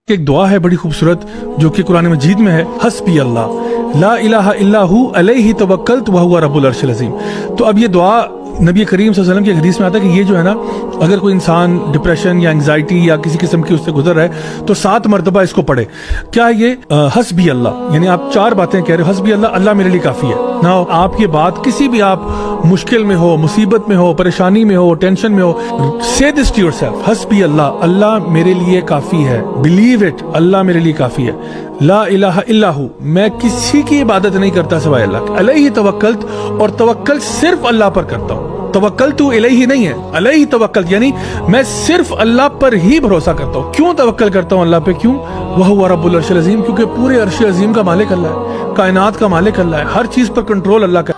ایک دعا ہے بڑی خوبصورت جو کہ قرآن مجید میں ہے، حسبی اللہ لا الہ الا ہو علیہ توکلت وہو رب العرش العظیم۔ تو اب یہ دعا نبی کریم صلی اللہ علیہ وسلم کی حدیث میں آتا ہے کہ یہ جو ہے نا، اگر کوئی انسان ڈپریشن یا انگزائٹی یا کسی قسم کی اس سے گزر رہا ہے تو 7 مرتبہ اس کو پڑھے۔ کیا یہ حسبی اللہ، یعنی آپ 4 باتیں کہہ رہے ہو، حسبی اللہ، اللہ میرے لیے کافی ہے نا۔ آپ یہ بات کسی بھی آپ مشکل میں ہو، مصیبت میں ہو، پریشانی میں ہو، ٹینشن میں ہو، say this to yourself، حسبی اللہ، اللہ میرے لیے کافی ہے، believe it، اللہ میرے لیے کافی ہے، لا الہ الا ہو، میں کسی کی عبادت نہیں کرتا سوائے اللہ کے، علیہ توکلت، اور توکل صرف اللہ پر کرتا ہوں، توکلت علیہ نہیں ہے، علیہ توکلت یعنی میں صرف اللہ پر ہی بھروسہ کرتا ہوں۔ کیوں توکل کرتا ہوں اللہ پہ؟ کیوں؟ وہو رب العرش العظیم، کیونکہ پورے عرش عظیم کا مالک اللہ ہے، کائنات کا مالک اللہ ہے، ہر چیز پر کنٹرول اللہ کا